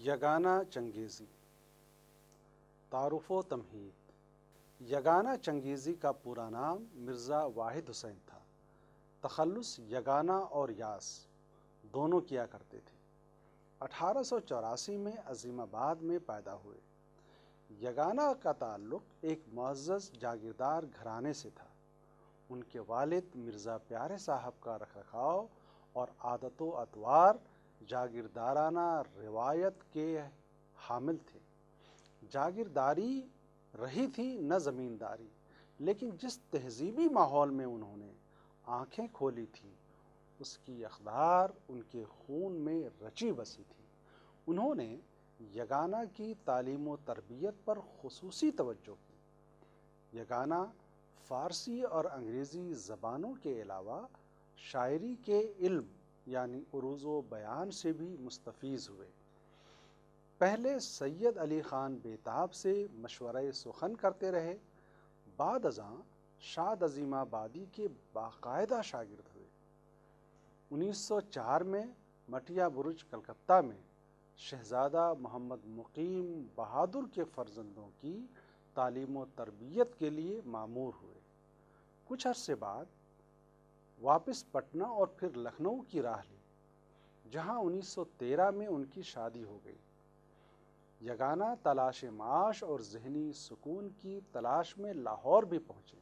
یگانہ چنگیزی تعارف و تمہید۔ یگانہ چنگیزی کا پورا نام مرزا واحد حسین تھا۔ تخلص یگانہ اور یاس دونوں کیا کرتے تھے۔ 1884 میں عظیم آباد میں پیدا ہوئے۔ یگانہ کا تعلق ایک معزز جاگیردار گھرانے سے تھا۔ ان کے والد مرزا پیارے صاحب کا رکھ رکھاؤ اور عادت و اطوار جاگیردارانہ روایت کے حامل تھے۔ جاگیرداری رہی تھی نہ زمینداری، لیکن جس تہذیبی ماحول میں انہوں نے آنکھیں کھولی تھیں اس کی اقدار ان کے خون میں رچی بسی تھی۔ انہوں نے یگانہ کی تعلیم و تربیت پر خصوصی توجہ کی۔ یگانہ فارسی اور انگریزی زبانوں کے علاوہ شاعری کے علم یعنی عروض و بیان سے بھی مستفیض ہوئے۔ پہلے سید علی خان بیتاب سے مشورہ سخن کرتے رہے، بعد ازاں شاد عظیم آبادی کے باقاعدہ شاگرد ہوئے۔ 1904 میں مٹیا برج کلکتہ میں شہزادہ محمد مقیم بہادر کے فرزندوں کی تعلیم و تربیت کے لیے مامور ہوئے۔ کچھ عرصے بعد واپس پٹنہ اور پھر لکھنؤ کی راہ لی، جہاں 1913 میں ان کی شادی ہو گئی۔ یگانہ تلاش معاش اور ذہنی سکون کی تلاش میں لاہور بھی پہنچے،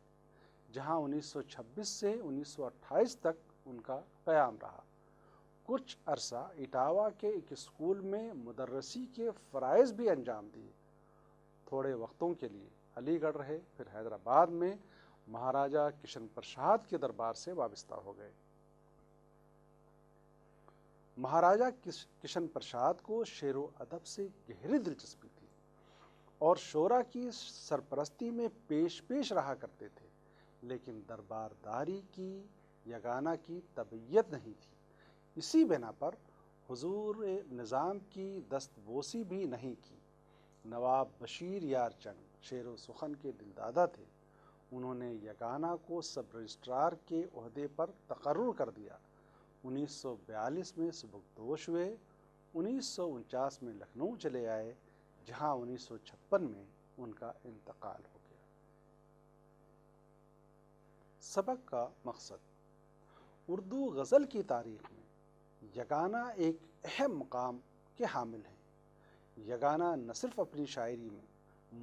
جہاں 1926 سے 1928 تک ان کا قیام رہا۔ کچھ عرصہ اٹاوا کے ایک اسکول میں مدرسی کے فرائض بھی انجام دیے۔ تھوڑے وقتوں کے لیے علی گڑھ رہے، پھر حیدرآباد میں مہاراجہ کشن پرساد کے دربار سے وابستہ ہو گئے۔ مہاراجہ کشن پرساد کو شعر و ادب سے گہری دلچسپی تھی اور شعراء کی سرپرستی میں پیش رہا کرتے تھے، لیکن دربارداری کی یگانہ کی طبیعت نہیں تھی۔ اسی بنا پر حضور نظام کی دست بوسی بھی نہیں کی۔ نواب بشیر یار چنگ شعر و سخن کے دلدادہ تھے۔ انہوں نے یگانہ کو سب رجسٹرار کے عہدے پر تقرر کر دیا۔ 1942 میں سبکدوش ہوئے۔ 1949 میں لکھنؤ چلے آئے، جہاں 1956 میں ان کا انتقال ہو گیا۔ سبق کا مقصد: اردو غزل کی تاریخ میں یگانہ ایک اہم مقام کے حامل ہیں۔ یگانہ نہ صرف اپنی شاعری میں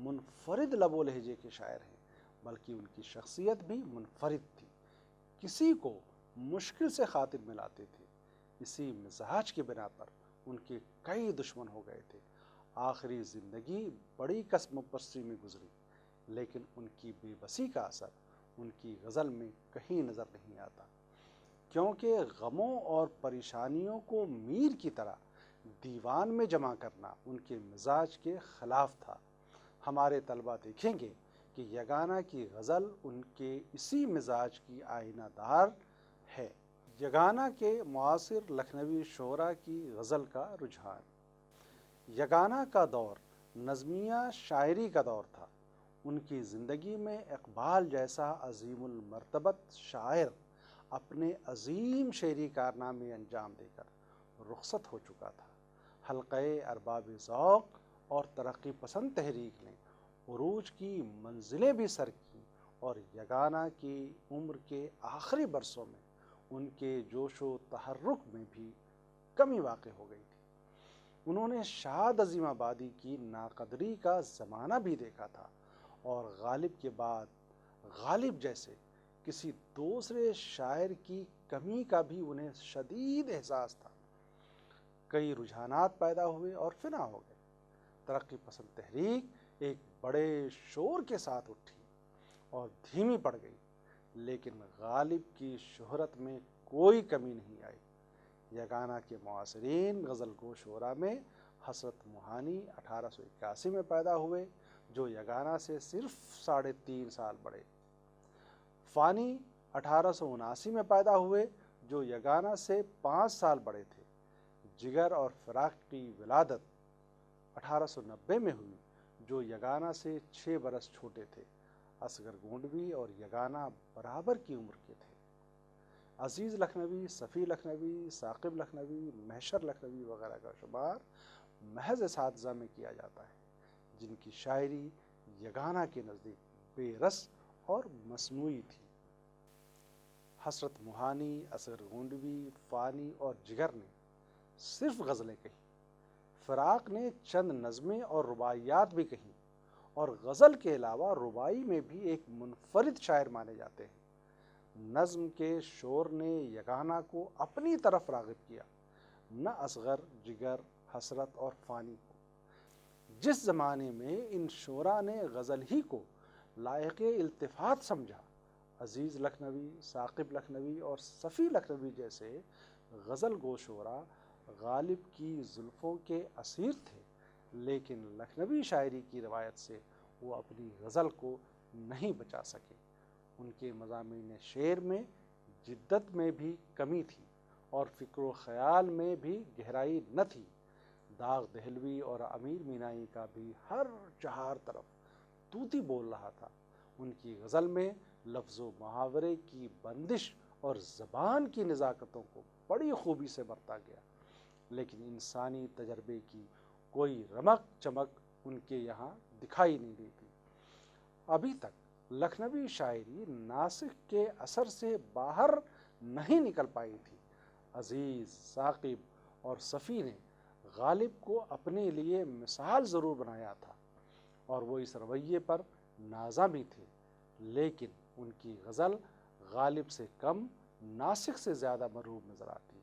منفرد لب و لہجے کے شاعر ہیں، بلکہ ان کی شخصیت بھی منفرد تھی۔ کسی کو مشکل سے خاطر ملاتے تھے۔ اسی مزاج کی بنا پر ان کے کئی دشمن ہو گئے تھے۔ آخری زندگی بڑی کسم پرسی میں گزری، لیکن ان کی بے بسی کا اثر ان کی غزل میں کہیں نظر نہیں آتا، کیونکہ غموں اور پریشانیوں کو میر کی طرح دیوان میں جمع کرنا ان کے مزاج کے خلاف تھا۔ ہمارے طلبہ دیکھیں گے کہ یگانہ کی غزل ان کے اسی مزاج کی آئینہ دار ہے۔ یگانہ کے معاصر لکھنوی شعراء کی غزل کا رجحان: یگانہ کا دور نظمیہ شاعری کا دور تھا۔ ان کی زندگی میں اقبال جیسا عظیم المرتبت شاعر اپنے عظیم شعری کارنامے انجام دے کر رخصت ہو چکا تھا۔ حلقہ ارباب ذوق اور ترقی پسند تحریک نے عروج کی منزلیں بھی سر کیں، اور یگانہ کی عمر کے آخری برسوں میں ان کے جوش و تحرک میں بھی کمی واقع ہو گئی تھی۔ انہوں نے شاد عظیم آبادی کی ناقدری کا زمانہ بھی دیکھا تھا، اور غالب کے بعد غالب جیسے کسی دوسرے شاعر کی کمی کا بھی انہیں شدید احساس تھا۔ کئی رجحانات پیدا ہوئے اور فنا ہو گئے۔ ترقی پسند تحریک ایک بڑے شور کے ساتھ اٹھی اور دھیمی پڑ گئی، لیکن غالب کی شہرت میں کوئی کمی نہیں آئی۔ یگانہ کے معاصرین غزل گو شعراء میں حسرت موہانی 1881 میں پیدا ہوئے، جو یگانہ سے صرف 3.5 سال بڑے۔ فانی 1879 میں پیدا ہوئے، جو یگانہ سے 5 سال بڑے تھے۔ جگر اور فراق کی ولادت 1890 میں ہوئی، جو یگانہ سے 6 برس چھوٹے تھے۔ اصغر گونڈوی اور یگانہ برابر کی عمر کے تھے۔ عزیز لکھنوی، صفی لکھنوی، ثاقب لکھنوی، محشر لکھنوی وغیرہ کا شمار محض اساتذہ میں کیا جاتا ہے، جن کی شاعری یگانہ کے نزدیک بے رس اور مصنوعی تھی۔ حسرت موہانی، اصغر گونڈوی، فانی اور جگر نے صرف غزلیں کہیں، فراق نے چند نظمیں اور رباعیات بھی کہیں، اور غزل کے علاوہ رباعی میں بھی ایک منفرد شاعر مانے جاتے ہیں۔ نظم کے شور نے یگانہ کو اپنی طرف راغب کیا، نہ اصغر، جگر، حسرت اور فانی کو۔ جس زمانے میں ان شعراء نے غزل ہی کو لائق التفات سمجھا، عزیز لکھنوی، ثاقب لکھنوی اور صفی لکھنوی جیسے غزل گو شعراء غالب کی زلفوں کے اسیر تھے، لیکن لکھنوی شاعری کی روایت سے وہ اپنی غزل کو نہیں بچا سکے۔ ان کے مضامین شعر میں جدت میں بھی کمی تھی اور فکر و خیال میں بھی گہرائی نہ تھی۔ داغ دہلوی اور امیر مینائی کا بھی ہر چہار طرف طوطی بول رہا تھا۔ ان کی غزل میں لفظ و محاورے کی بندش اور زبان کی نزاکتوں کو بڑی خوبی سے برتا گیا، لیکن انسانی تجربے کی کوئی رمق چمک ان کے یہاں دکھائی نہیں دیتی۔ ابھی تک لکھنوی شاعری ناسخ کے اثر سے باہر نہیں نکل پائی تھی۔ عزیز، ثاقب اور صفی نے غالب کو اپنے لیے مثال ضرور بنایا تھا، اور وہ اس رویے پر نازاں بھی تھے، لیکن ان کی غزل غالب سے کم، ناسخ سے زیادہ مرغوب نظر آتی۔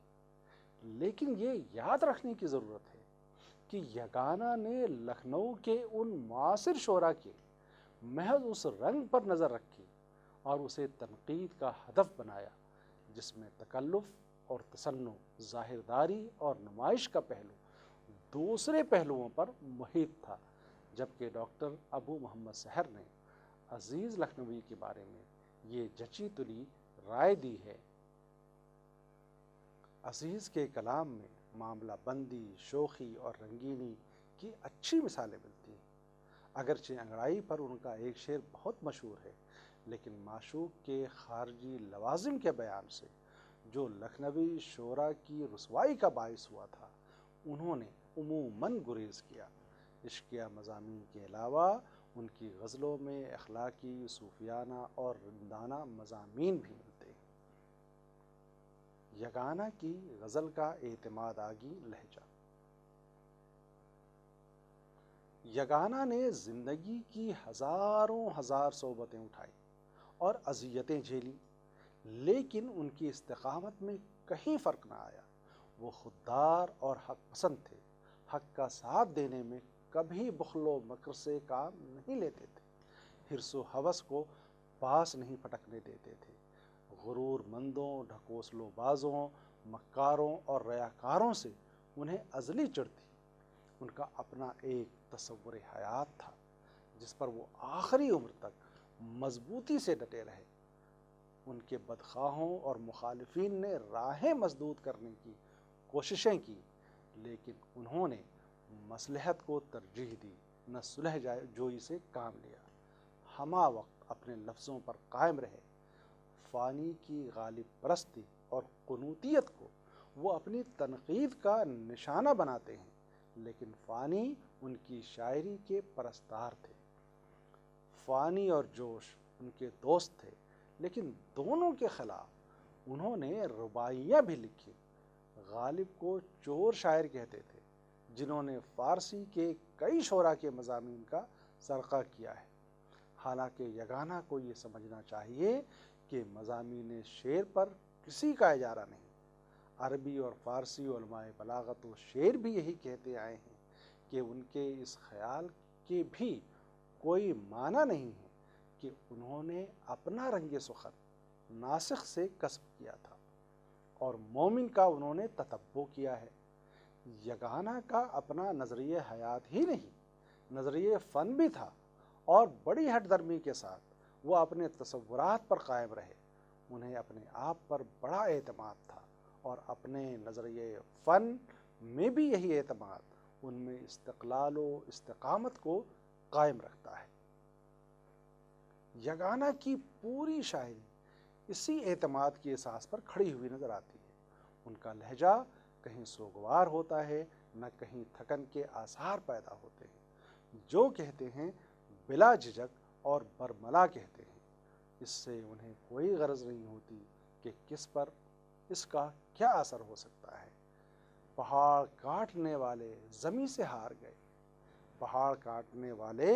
لیکن یہ یاد رکھنے کی ضرورت ہے کہ یگانہ نے لکھنؤ کے ان معاصر شعراء کے محض اس رنگ پر نظر رکھی اور اسے تنقید کا ہدف بنایا جس میں تکلف اور تصنع، ظاہرداری اور نمائش کا پہلو دوسرے پہلوؤں پر محیط تھا، جبکہ ڈاکٹر ابو محمد سحر نے عزیز لکھنوی کے بارے میں یہ جچی تلی رائے دی ہے۔ عزیز کے کلام میں معاملہ بندی، شوخی اور رنگینی کی اچھی مثالیں ملتی ہیں۔ اگرچہ انگڑائی پر ان کا ایک شعر بہت مشہور ہے، لیکن معشوق کے خارجی لوازم کے بیان سے جو لکھنوی شعراء کی رسوائی کا باعث ہوا تھا، انہوں نے عموماً گریز کیا۔ عشقیہ مضامین کے علاوہ ان کی غزلوں میں اخلاقی، صوفیانہ اور رندانہ مضامین بھی ملتے ہیں۔ یگانہ کی غزل کا اعتماد آگی لہجہ۔ یگانہ نے زندگی کی ہزار صعوبتیں اٹھائی اور اذیتیں جھیلی، لیکن ان کی استقامت میں کہیں فرق نہ آیا۔ وہ خوددار اور حق پسند تھے، حق کا ساتھ دینے میں کبھی بخل و مکر سے کام نہیں لیتے تھے، حرص و ہوس کو پاس نہیں پٹکنے دیتے تھے۔ غرور مندوں، ڈھکوسلو بازوں، مکاروں اور ریاکاروں سے انہیں ازلی چڑ تھی۔ ان کا اپنا ایک تصور حیات تھا جس پر وہ آخری عمر تک مضبوطی سے ڈٹے رہے۔ ان کے بدخواہوں اور مخالفین نے راہیں مسدود کرنے کی کوششیں کی، لیکن انہوں نے مصلحت کو ترجیح دی، نہ صلح جوئی سے کام لیا۔ ہمہ وقت اپنے لفظوں پر قائم رہے۔ فانی کی غالب پرستی اور قنوتیت کو وہ اپنی تنقید کا نشانہ بناتے ہیں، لیکن فانی ان کی شاعری کے پرستار تھے۔ فانی اور جوش ان کے دوست تھے، لیکن دونوں کے خلاف انہوں نے رباعیاں بھی لکھی۔ غالب کو چور شاعر کہتے تھے، جنہوں نے فارسی کے کئی شعراء کے مضامین کا سرقہ کیا ہے۔ حالانکہ یگانہ کو یہ سمجھنا چاہیے کہ مضامین شعر پر کسی کا اجارہ نہیں۔ عربی اور فارسی علماء بلاغت و شعر بھی یہی کہتے آئے ہیں کہ ان کے اس خیال کے بھی کوئی معنی نہیں ہے کہ انہوں نے اپنا رنگ سخن ناسخ سے کسب کیا تھا اور مومن کا انہوں نے تتبع کیا ہے۔ یگانہ کا اپنا نظریہ حیات ہی نہیں، نظریہ فن بھی تھا، اور بڑی ہٹ درمی کے ساتھ وہ اپنے تصورات پر قائم رہے۔ انہیں اپنے آپ پر بڑا اعتماد تھا، اور اپنے نظریہ فن میں بھی یہی اعتماد ان میں استقلال و استقامت کو قائم رکھتا ہے۔ یگانہ کی پوری شاعری اسی اعتماد کی اساس پر کھڑی ہوئی نظر آتی ہے۔ ان کا لہجہ کہیں سوگوار ہوتا ہے، نہ کہیں تھکن کے آثار پیدا ہوتے ہیں۔ جو کہتے ہیں بلا جھجک اور برملا کہتے ہیں۔ اس سے انہیں کوئی غرض نہیں ہوتی کہ کس پر اس کا کیا اثر ہو سکتا ہے۔ پہاڑ کاٹنے والے زمیں سے ہار گئے، پہاڑ کاٹنے والے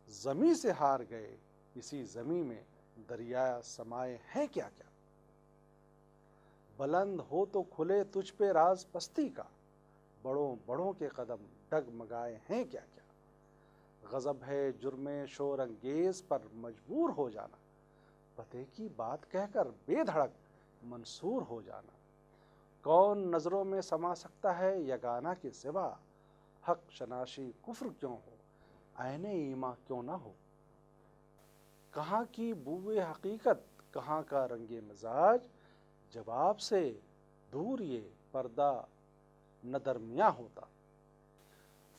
زمیں سے ہار گئے، اسی زمیں میں دریا سمائے ہیں کیا کیا۔ بلند ہو تو کھلے تجھ پہ راز پستی کا، بڑوں بڑوں کے قدم ڈگمگائے ہیں کیا کیا۔ غضب ہے جرم شور انگیز پر مجبور ہو جانا، پتے کی بات کہہ کر بے دھڑک منصور ہو جانا۔ کون نظروں میں سما سکتا ہے یگانہ کے سوا، حق شناسی کفر کیوں ہو، عین ایماں کیوں نہ ہو۔ کہاں کی بوئے حقیقت کہاں کا رنگ مزاج، جواب سے دور یہ پردہ نہ درمیاں ہوتا۔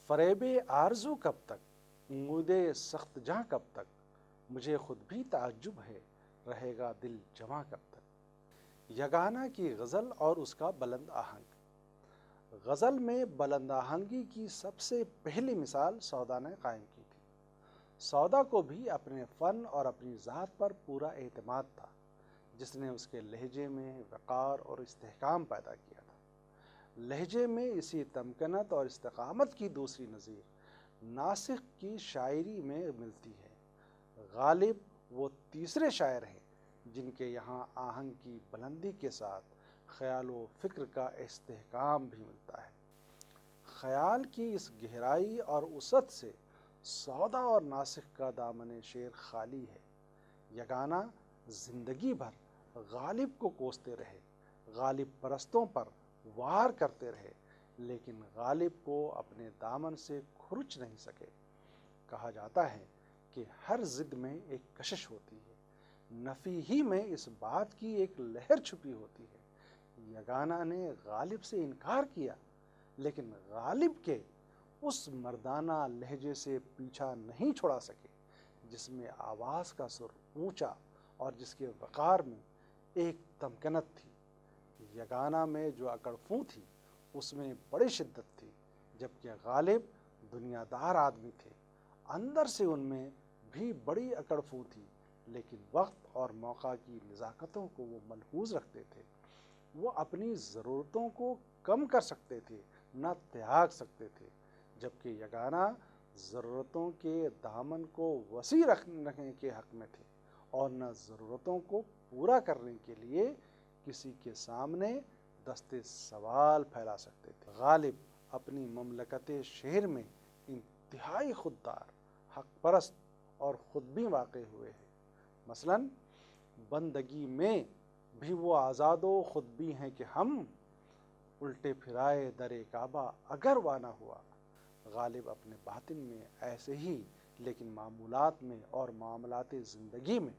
فریب آرزو کب تک، امید سخت جاں کب تک، مجھے خود بھی تعجب ہے رہے گا دل جمع کب تک۔ یگانہ کی غزل اور اس کا بلند آہنگ۔ غزل میں بلند آہنگی کی سب سے پہلی مثال سودا نے قائم کی تھی۔ سودا کو بھی اپنے فن اور اپنی ذات پر پورا اعتماد تھا، جس نے اس کے لہجے میں وقار اور استحکام پیدا کیا تھا۔ لہجے میں اسی تمکنت اور استقامت کی دوسری نظیر ناسخ کی شاعری میں ملتی ہے۔ غالب وہ تیسرے شاعر ہیں جن کے یہاں آہنگ کی بلندی کے ساتھ خیال و فکر کا استحکام بھی ملتا ہے۔ خیال کی اس گہرائی اور وسعت سے سودا اور ناسخ کا دامن شعر خالی ہے۔ یگانہ زندگی بھر غالب کو کوستے رہے، غالب پرستوں پر وار کرتے رہے، لیکن غالب کو اپنے دامن سے کھرچ نہیں سکے۔ کہا جاتا ہے کہ ہر ضد میں ایک کشش ہوتی ہے، نفی ہی میں اس بات کی ایک لہر چھپی ہوتی ہے۔ یگانہ نے غالب سے انکار کیا، لیکن غالب کے اس مردانہ لہجے سے پیچھا نہیں چھڑا سکے جس میں آواز کا سر اونچا اور جس کے وقار میں ایک تمکنت تھی۔ یگانہ میں جو اکڑ فو تھی اس میں بڑی شدت تھی، جبکہ غالب دنیا دار آدمی تھے، اندر سے ان میں بھی بڑی اکڑ فو تھی، لیکن وقت اور موقع کی نزاکتوں کو وہ ملحوظ رکھتے تھے۔ وہ اپنی ضرورتوں کو کم کر سکتے تھے، نہ تیاگ سکتے تھے، جبکہ یگانہ ضرورتوں کے دامن کو وسیع رکھنے کے حق میں تھے اور نہ ضرورتوں کو پورا کرنے کے لیے کسی کے سامنے دستے سوال پھیلا سکتے تھے۔ غالب اپنی مملکت شعر میں انتہائی خوددار، حق پرست اور خود بھی واقع ہوئے ہیں۔ مثلاً بندگی میں بھی وہ آزاد و خود بھی ہیں کہ ہم، الٹے پھرائے در کعبہ اگر وانا ہوا۔ غالب اپنے باطن میں ایسے ہی، لیکن معمولات میں اور معاملات زندگی میں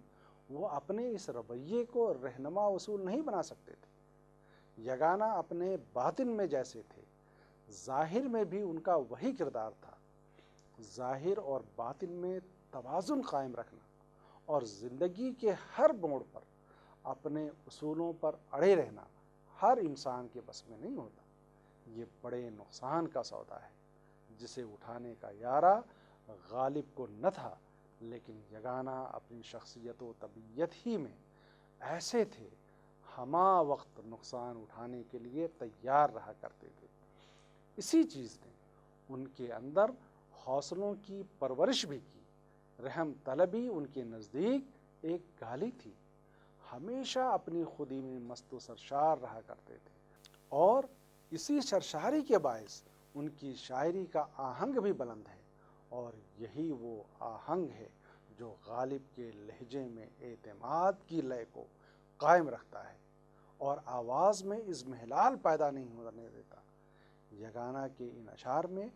وہ اپنے اس رویے کو رہنما اصول نہیں بنا سکتے تھے۔ یگانہ اپنے باطن میں جیسے تھے، ظاہر میں بھی ان کا وہی کردار تھا۔ ظاہر اور باطن میں توازن قائم رکھنا اور زندگی کے ہر موڑ پر اپنے اصولوں پر اڑے رہنا ہر انسان کے بس میں نہیں ہوتا۔ یہ بڑے نقصان کا سودا ہے جسے اٹھانے کا یارہ غالب کو نہ تھا، لیکن یگانہ اپنی شخصیت و طبیعت ہی میں ایسے تھے، ہمہ وقت نقصان اٹھانے کے لیے تیار رہا کرتے تھے۔ اسی چیز نے ان کے اندر حوصلوں کی پرورش بھی کی۔ رحم طلبی ان کے نزدیک ایک گالی تھی، ہمیشہ اپنی خودی میں مست و سرشار رہا کرتے تھے، اور اسی سرشاری کے باعث ان کی شاعری کا آہنگ بھی بلند ہے، اور یہی وہ آہنگ ہے جو غالب کے لہجے میں اعتماد کی لے کو قائم رکھتا ہے اور آواز میں اضمحلال پیدا نہیں ہونے دیتا۔ یگانہ کے ان اشعار میں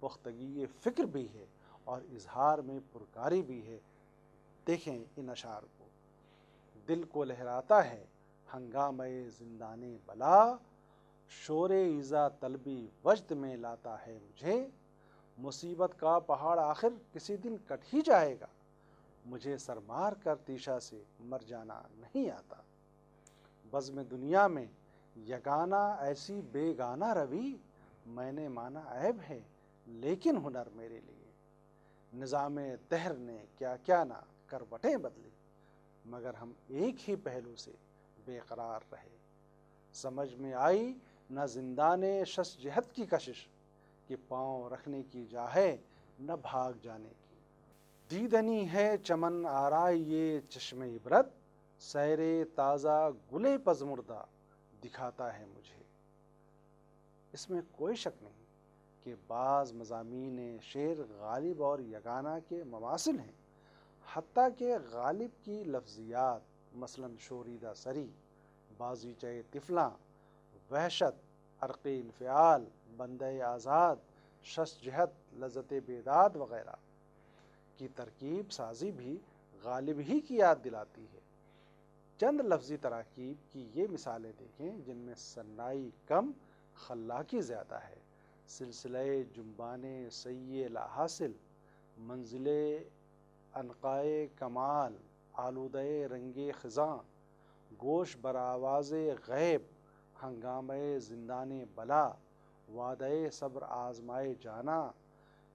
پختگی فکر بھی ہے اور اظہار میں پرکاری بھی ہے۔ دیکھیں ان اشعار کو۔ دل کو لہراتا ہے ہنگامہ زندان بلا، شور ایذا طلبی وجد میں لاتا ہے مجھے، مصیبت کا پہاڑ آخر کسی دن کٹ ہی جائے گا، مجھے سر مار کر تیشا سے مر جانا نہیں آتا۔ بزم دنیا میں یگانہ ایسی بے گانہ روی، میں نے مانا عیب ہے لیکن ہنر میرے لیے، نظام دہر نے کیا کیا نہ کروٹیں بدلی، مگر ہم ایک ہی پہلو سے بے قرار رہے، سمجھ میں آئی نہ زندان شش جہت کی کشش، کہ پاؤں رکھنے کی جا ہے نہ بھاگ جانے کی، دیدنی ہے چمن آرائے یہ چشم عبرت، سیر تازہ گلے پزمردہ دکھاتا ہے مجھے۔ اس میں کوئی شک نہیں کہ بعض مضامین شعر غالب اور یگانہ کے مماثل ہیں، حتیٰ کہ غالب کی لفظیات مثلاً شوریدہ سری، بازیچہ طفلاں، وحشت، عرق انفعال، بندہ آزاد، شش جہت، لذت بیداد وغیرہ کی ترکیب سازی بھی غالب ہی کی یاد دلاتی ہے۔ چند لفظی تراکیب کی یہ مثالیں دیکھیں جن میں صنائی کم خلاقی زیادہ ہے: سلسلہ جنبان سعی لا حاصل، منزل عنقائے کمال، آلودہ رنگ خزاں، گوش بر آواز غیب، ہنگامہ زندان بلا، وعدہ صبر آزمائے جانا۔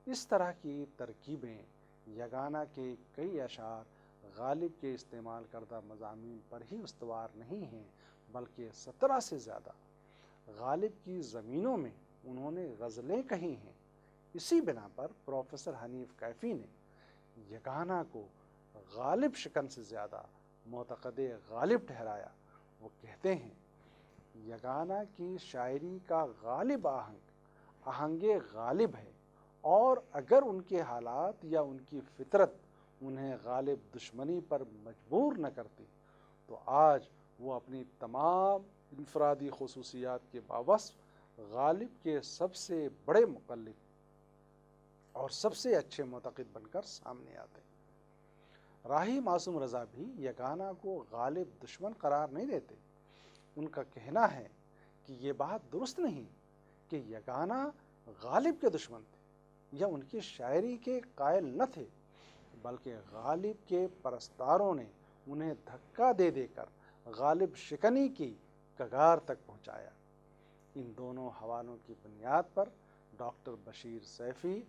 اس طرح کی ترکیبیں یگانہ کے کئی اشعار غالب کے استعمال کردہ مضامین پر ہی استوار نہیں ہیں، بلکہ 17 سے زیادہ غالب کی زمینوں میں انہوں نے غزلیں کہی ہیں۔ اسی بنا پر پروفیسر حنیف کیفی نے یگانہ کو غالب شکن سے زیادہ معتقد غالب ٹھہرایا۔ وہ کہتے ہیں، یگانہ کی شاعری کا غالب آہنگ غالب ہے، اور اگر ان کے حالات یا ان کی فطرت انہیں غالب دشمنی پر مجبور نہ کرتی تو آج وہ اپنی تمام انفرادی خصوصیات کے باوصف غالب کے سب سے بڑے مقلد اور سب سے اچھے معتقد بن کر سامنے آتے۔ راہی معصوم رضا بھی یگانہ کو غالب دشمن قرار نہیں دیتے۔ ان کا کہنا ہے کہ یہ بات درست نہیں کہ یگانہ غالب کے دشمن تھے یا ان کی شاعری کے قائل نہ تھے، بلکہ غالب کے پرستاروں نے انہیں دھکا دے دے کر غالب شکنی کی کگار تک پہنچایا۔ ان دونوں حوالوں کی بنیاد پر ڈاکٹر بشیر سیفی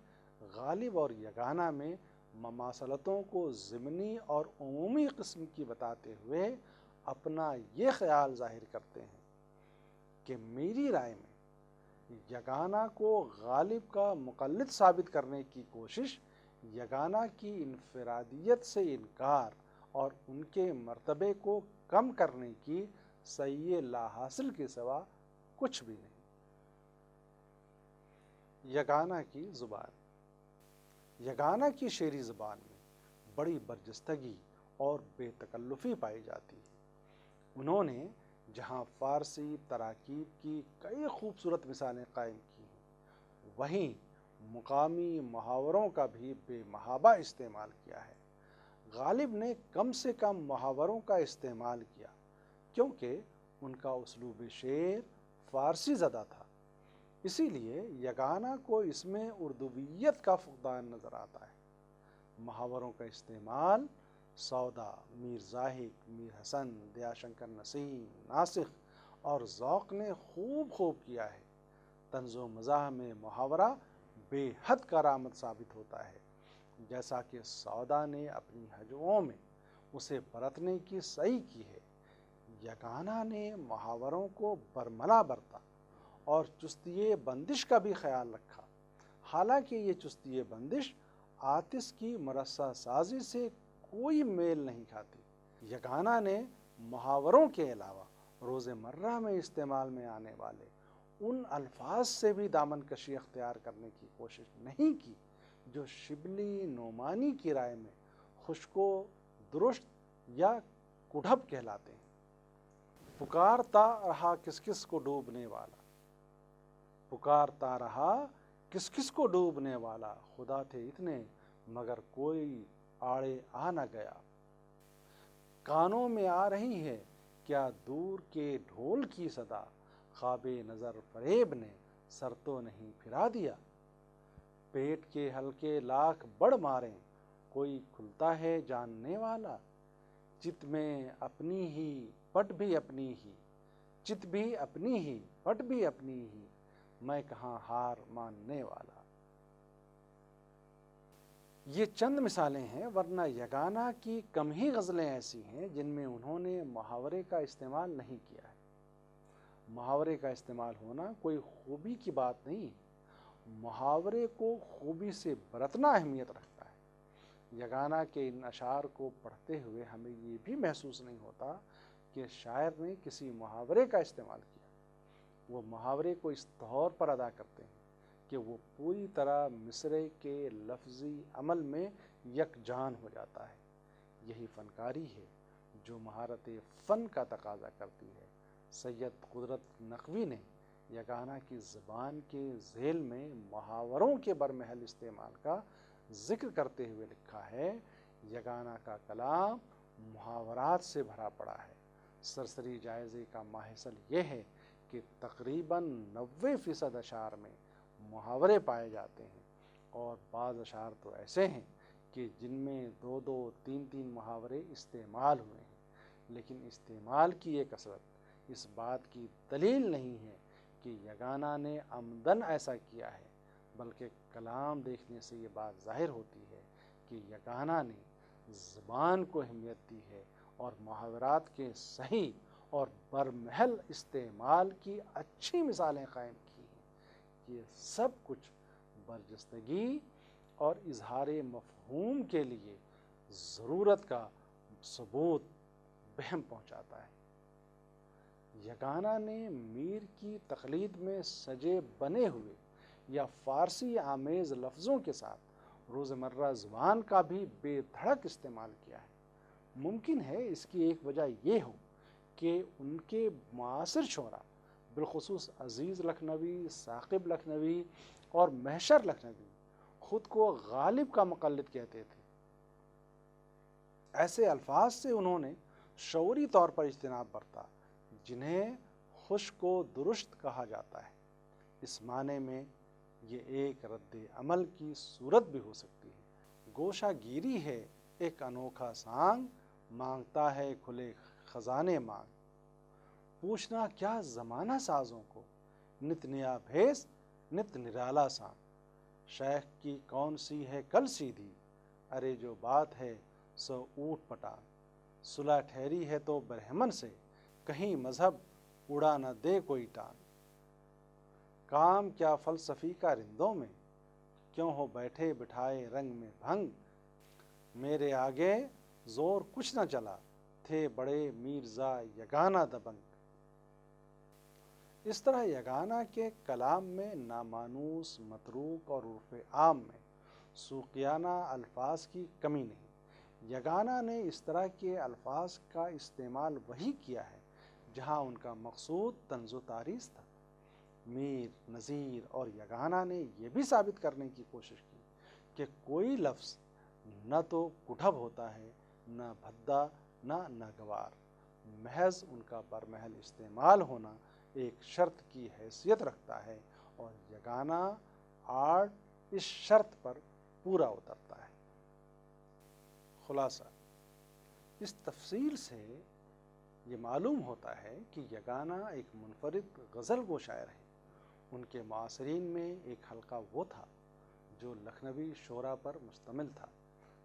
غالب اور یگانہ میں مماثلتوں کو ضمنی اور عمومی قسم کی بتاتے ہوئے اپنا یہ خیال ظاہر کرتے ہیں کہ میری رائے میں یگانہ کو غالب کا مقلد ثابت کرنے کی کوشش یگانہ کی انفرادیت سے انکار اور ان کے مرتبے کو کم کرنے کی سعی لا حاصل کے سوا کچھ بھی نہیں۔ یگانہ کی زبان۔ یگانہ کی شعری زبان میں بڑی برجستگی اور بے تکلفی پائی جاتی ہے۔ انہوں نے جہاں فارسی تراکیب کی کئی خوبصورت مثالیں قائم کی ہیں، وہیں مقامی محاوروں کا بھی بے محابہ استعمال کیا ہے۔ غالب نے کم سے کم محاوروں کا استعمال کیا کیونکہ ان کا اسلوب شعر فارسی زدہ تھا، اسی لیے یگانہ کو اس میں اردویت کا فقدان نظر آتا ہے۔ محاوروں کا استعمال سودا، میر زاہد، میر حسن، دیا شنکر نسیم، ناسخ اور ذوق نے خوب کیا ہے۔ طنز و مزاح میں محاورہ بے حد کارآمد ثابت ہوتا ہے، جیسا کہ سودا نے اپنی ہجوؤں میں اسے برتنے کی سعی کی ہے۔ یگانہ نے محاوروں کو برملا برتا اور چستی بندش کا بھی خیال رکھا، حالانکہ یہ چستی بندش آتش کی مرصع سازی سے کوئی میل نہیں کھاتی۔ یگانہ نے محاوروں کے علاوہ روز مرہ میں استعمال میں آنے والے ان الفاظ سے بھی دامن کشی اختیار کرنے کی کوشش نہیں کی جو شبلی نعمانی کی رائے میں خشک و درشت یا کڑھب کہلاتے ہیں۔ پکارتا رہا کس کس کو ڈوبنے والا، پکارتا رہا کس کس کو ڈوبنے والا، خدا تھے اتنے مگر کوئی آڑے آ نہ گیا۔ کانوں میں آ رہی ہے کیا دور کے ڈھول کی صدا، خواب نظر فریب نے سر تو نہیں پھرا دیا۔ پیٹ کے حلقے لاکھ بڑھ ماریں کوئی کھلتا ہے جاننے والا، چت میں اپنی ہی پٹ بھی اپنی ہی، چت بھی اپنی ہی پٹ بھی اپنی ہی، میں کہاں ہار ماننے والا۔ یہ چند مثالیں ہیں، ورنہ یگانہ کی کم ہی غزلیں ایسی ہیں جن میں انہوں نے محاورے کا استعمال نہیں کیا ہے۔ محاورے کا استعمال ہونا کوئی خوبی کی بات نہیں، محاورے کو خوبی سے برتنا اہمیت رکھتا ہے۔ یگانہ کے ان اشعار کو پڑھتے ہوئے ہمیں یہ بھی محسوس نہیں ہوتا کہ شاعر نے کسی محاورے کا استعمال کیا۔ وہ محاورے کو اس طور پر ادا کرتے ہیں کہ وہ پوری طرح مصرعے کے لفظی عمل میں یکجان ہو جاتا ہے۔ یہی فنکاری ہے جو مہارت فن کا تقاضا کرتی ہے۔ سید قدرت نقوی نے یگانہ کی زبان کے ذیل میں محاوروں کے برمحل استعمال کا ذکر کرتے ہوئے لکھا ہے، یگانہ کا کلام محاورات سے بھرا پڑا ہے۔ سرسری جائزے کا ماحصل یہ ہے کہ تقریباً 90% اشعار میں محاورے پائے جاتے ہیں، اور بعض اشعار تو ایسے ہیں کہ جن میں 2 3 محاورے استعمال ہوئے ہیں، لیکن استعمال کی یہ کثرت اس بات کی دلیل نہیں ہے کہ یگانہ نے عمدن ایسا کیا ہے، بلکہ کلام دیکھنے سے یہ بات ظاہر ہوتی ہے کہ یگانہ نے زبان کو اہمیت دی ہے اور محاورات کے صحیح اور برمحل استعمال کی اچھی مثالیں قائم کی ہیں۔ یہ سب کچھ برجستگی اور اظہار مفہوم کے لیے ضرورت کا ثبوت بہم پہنچاتا ہے۔ یگانہ نے میر کی تقلید میں سجے بنے ہوئے یا فارسی آمیز لفظوں کے ساتھ روزمرہ زبان کا بھی بے دھڑک استعمال کیا ہے۔ ممکن ہے اس کی ایک وجہ یہ ہو کہ ان کے معاصر شعراء، بالخصوص عزیز لکھنوی، ثاقب لکھنوی اور محشر لکھنوی، خود کو غالب کا مقلد کہتے تھے۔ ایسے الفاظ سے انہوں نے شعوری طور پر اجتناب برتا جنہیں خشک و درشت کہا جاتا ہے۔ اس معنی میں یہ ایک رد عمل کی صورت بھی ہو سکتی ہے۔ گوشہ گیری ہے ایک انوکھا سانگ، مانگتا ہے کھلے خزانے مانگ۔ پوچھنا کیا زمانہ سازوں کو، نت نیا بھیس نت نرالا سانگ۔ شیخ کی کون سی ہے کل سیدھی، ارے جو بات ہے سو اوٹ پٹانگ۔ صلح ٹھہری ہے تو برہمن سے، کہیں مذہب اڑا نہ دے کوئی ٹانگ۔ کام کیا فلسفی کا رندوں میں، کیوں ہو بیٹھے بٹھائے رنگ میں بھنگ۔ میرے آگے زور کچھ نہ چلا، تھے بڑے میرزا یگانہ دبنگ۔ اس طرح یگانہ کے کلام میں نامانوس، متروک اور عرف عام میں سوقیانہ الفاظ کی کمی نہیں۔ یگانہ نے اس طرح کے الفاظ کا استعمال وہی کیا ہے جہاں ان کا مقصود طنز و تاریص تھا۔ میر، نذیر اور یگانہ نے یہ بھی ثابت کرنے کی کوشش کی کہ کوئی لفظ نہ تو کٹھب ہوتا ہے، نہ بھدا، نہ ناگوار۔ محض ان کا برمحل استعمال ہونا ایک شرط کی حیثیت رکھتا ہے، اور یگانہ آرٹ اس شرط پر پورا اترتا ہے۔ خلاصہ، اس تفصیل سے یہ معلوم ہوتا ہے کہ یگانہ ایک منفرد غزل گو شاعر ہے۔ ان کے معاصرین میں ایک حلقہ وہ تھا جو لکھنوی شعراء پر مشتمل تھا۔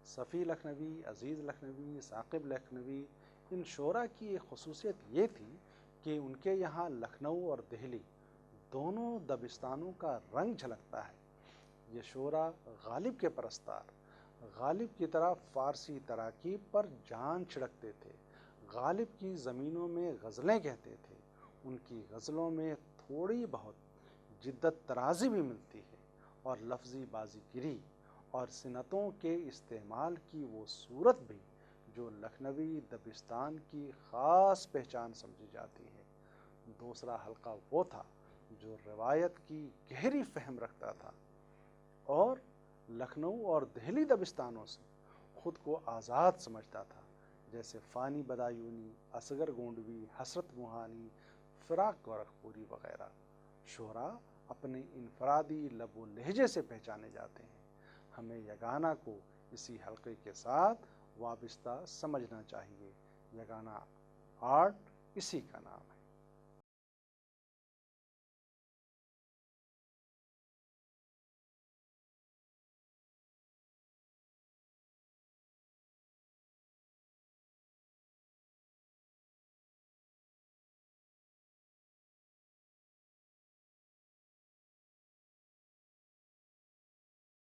صفی لکھنوی، عزیز لکھنوی، ثاقب لکھنوی، ان شعراء کی ایک خصوصیت یہ تھی کہ ان کے یہاں لکھنؤ اور دہلی دونوں دبستانوں کا رنگ جھلکتا ہے۔ یہ شعراء غالب کے پرستار، غالب کی طرح فارسی تراکیب پر جان چھڑکتے تھے، غالب کی زمینوں میں غزلیں کہتے تھے۔ ان کی غزلوں میں تھوڑی بہت جدت طرازی بھی ملتی ہے، اور لفظی بازی گری اور صنعتوں کے استعمال کی وہ صورت بھی جو لکھنوی دبستان کی خاص پہچان سمجھی جاتی ہے۔ دوسرا حلقہ وہ تھا جو روایت کی گہری فہم رکھتا تھا اور لکھنؤ اور دہلی دبستانوں سے خود کو آزاد سمجھتا تھا، جیسے فانی بدایونی، اصغر گونڈوی، حسرت موہانی، فراق گورکھپوری وغیرہ۔ شعراء اپنے انفرادی لب و لہجے سے پہچانے جاتے ہیں۔ ہمیں یگانہ کو اسی حلقے کے ساتھ وابستہ سمجھنا چاہیے۔ یگانہ آرٹ اسی کا نام ہے۔